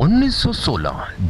1916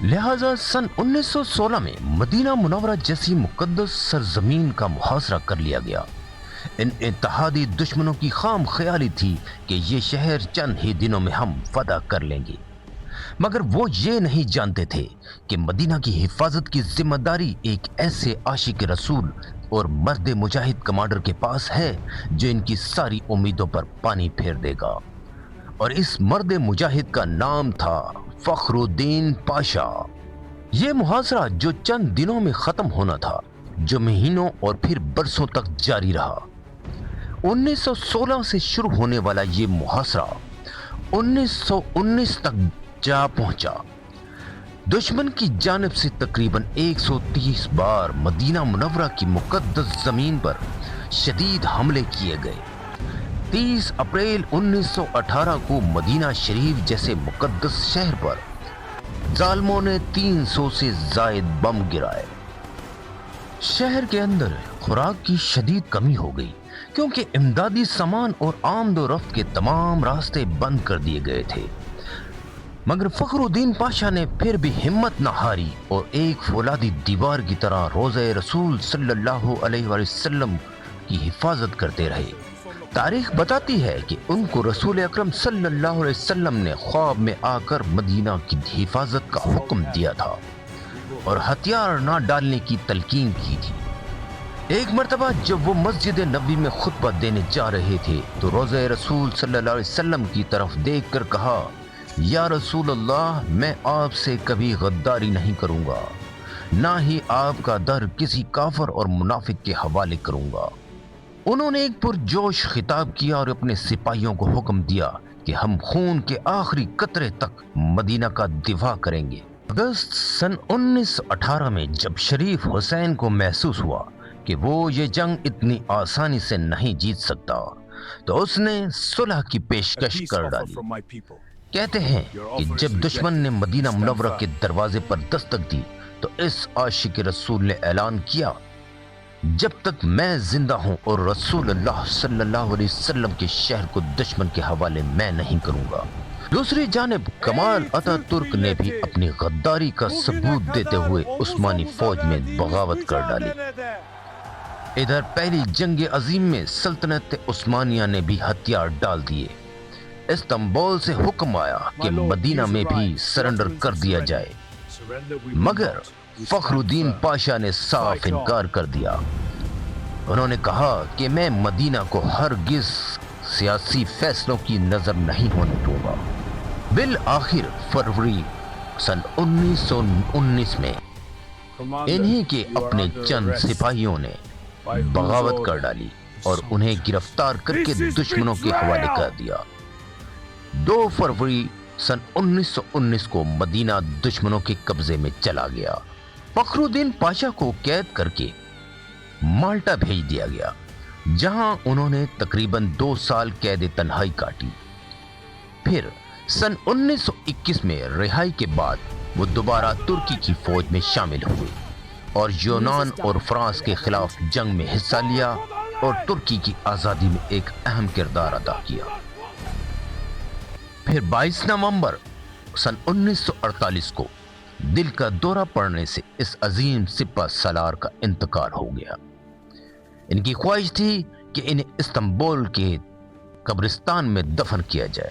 لہٰذا سن 1916 میں مدینہ منورہ جیسی مقدس سرزمین کا محاصرہ کر لیا گیا۔ ان اتحادی دشمنوں کی خام خیالی تھی کہ یہ شہر چند ہی دنوں میں ہم فتح کر لیں گے، مگر وہ یہ نہیں جانتے تھے کہ مدینہ کی حفاظت کی ذمہ داری ایک ایسے عاشق رسول اور مرد مجاہد کمانڈر کے پاس ہے جو ان کی ساری امیدوں پر پانی پھیر دے گا، اور اس مرد مجاہد کا نام تھا فخر الدین پاشا۔ یہ محاصرہ جو چند دنوں میں ختم ہونا تھا، جو مہینوں اور پھر برسوں تک جاری رہا، 1916 سے شروع ہونے والا یہ محاصرہ 1919 تک جا پہنچا۔ دشمن کی جانب سے تقریباً 130 بار مدینہ منورہ کی مقدس زمین پر شدید حملے کیے گئے۔ 30 اپریل 1918 کو مدینہ شریف جیسے مقدس شہر پر ظالموں نے 300 سے زائد بم گرائے۔ شہر کے اندر خوراک کی شدید کمی ہو گئی کیونکہ امدادی سامان اور آمد و رفت کے تمام راستے بند کر دیے گئے تھے، مگر فخر الدین پاشا نے پھر بھی ہمت نہ ہاری اور ایک فولادی دیوار کی طرح روضہ رسول صلی اللہ علیہ وسلم کی حفاظت کرتے رہے۔ تاریخ بتاتی ہے کہ ان کو رسول اکرم صلی اللہ علیہ وسلم نے خواب میں آ کر مدینہ کی حفاظت کا حکم دیا تھا اور ہتھیار نہ ڈالنے کی تلقین کی تھی۔ ایک مرتبہ جب وہ مسجد نبوی میں خطبہ دینے جا رہے تھے تو روضہ رسول صلی اللہ علیہ وسلم کی طرف دیکھ کر کہا، یا رسول اللہ، میں آپ سے کبھی غداری نہیں کروں گا، نہ ہی آپ کا در کسی کافر اور منافق کے حوالے کروں گا۔ انہوں نے ایک پرجوش خطاب کیا اور اپنے سپاہیوں کو حکم دیا کہ ہم خون کے آخری قطرے تک مدینہ کا دفاع کریں گے۔ اگست سن 1918 میں جب شریف حسین کو محسوس ہوا کہ وہ یہ جنگ اتنی آسانی سے نہیں جیت سکتا تو اس نے صلح کی پیشکش کر ڈالی۔ کہتے ہیں کہ جب دشمن نے مدینہ منورہ کے دروازے پر دستک دی تو اس عاشق رسول نے اعلان کیا، جب تک میں زندہ ہوں اور رسول اللہ صلی اللہ علیہ وسلم کے شہر کو دشمن کے حوالے میں نہیں کروں گا۔ دوسری جانب کمال اتا ترک نے بھی اپنی غداری کا ثبوت دیتے ہوئے عثمانی فوج میں بغاوت کر ڈالی۔ ادھر پہلی جنگ عظیم میں سلطنت عثمانیہ نے بھی ہتھیار ڈال دیے۔ استنبول سے حکم آیا کہ مدینہ میں بھی سرنڈر کر دیا جائے، مگر فخر الدین پاشا نے صاف انکار کر دیا۔ انہوں نے کہا کہ میں مدینہ کو ہرگز سیاسی فیصلوں کی نظر نہیں ہونے دوں گا۔ بالآخر فروری سن 1919 میں انہی کے اپنے چند سپاہیوں نے بغاوت کر ڈالی اور انہیں گرفتار کر کے دشمنوں کے حوالے کر دیا۔ 2 فروری سن 1919 کو مدینہ دشمنوں کے قبضے میں چلا گیا۔ فخر الدین پاشا کو قید کر کے مالٹا بھیج دیا گیا، جہاں انہوں نے تقریباً 2 سال قید تنہائی کاٹی۔ پھر سن 1921 میں رہائی کے بعد وہ دوبارہ ترکی کی فوج میں شامل ہوئے اور یونان اور فرانس کے خلاف جنگ میں حصہ لیا اور ترکی کی آزادی میں ایک اہم کردار ادا کیا۔ پھر 22 نومبر سن 1948 کو دل کا دورہ پڑنے سے اس عظیم سپہ سالار کا انتقال ہو گیا۔ ان کی خواہش تھی کہ انہیں استنبول کے قبرستان میں دفن کیا جائے،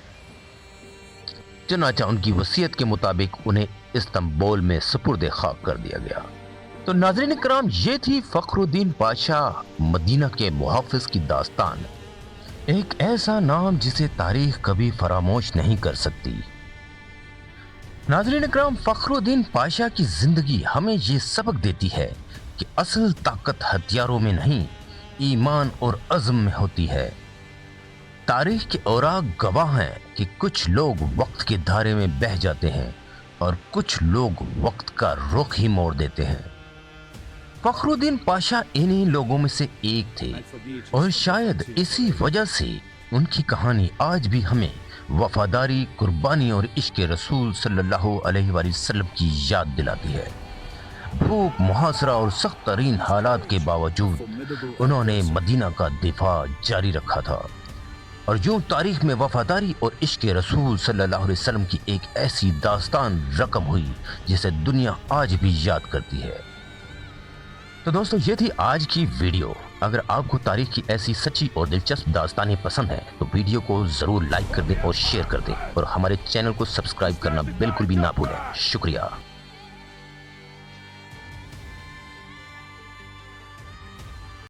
چنانچہ ان کی وصیت کے مطابق انہیں استنبول میں سپرد خاک کر دیا گیا۔ تو ناظرین کرام، یہ تھی فخر الدین پاشا مدینہ کے محافظ کی داستان، ایک ایسا نام جسے تاریخ کبھی فراموش نہیں کر سکتی۔ ناظرین کرام، فخر الدین پاشا کی زندگی ہمیں یہ سبق دیتی ہے کہ اصل طاقت ہتھیاروں میں نہیں، ایمان اور عزم میں ہوتی ہے۔ تاریخ کے اوراق گواہ ہیں کہ کچھ لوگ وقت کے دھارے میں بہہ جاتے ہیں اور کچھ لوگ وقت کا رخ ہی موڑ دیتے ہیں۔ فخر الدین پاشا انہی لوگوں میں سے ایک تھے، اور شاید اسی وجہ سے ان کی کہانی آج بھی ہمیں وفاداری، قربانی اور عشق رسول صلی اللہ علیہ وآلہ وسلم کی یاد دلاتی ہے۔ بھوک، محاصرہ اور سخت ترین حالات کے باوجود انہوں نے مدینہ کا دفاع جاری رکھا تھا۔ اور یوں تاریخ میں وفاداری اور عشق رسول صلی اللہ علیہ وسلم کی ایک ایسی داستان رقم ہوئی جسے دنیا آج بھی یاد کرتی ہے۔ تو دوستو یہ تھی آج کی ویڈیو۔ اگر آپ کو تاریخ کی ایسی سچی اور دلچسپ داستانیں پسند ہیں تو ویڈیو کو ضرور لائک کر دیں اور شیئر کر دیں، اور ہمارے چینل کو سبسکرائب کرنا بالکل بھی نہ بھولیں۔ شکریہ۔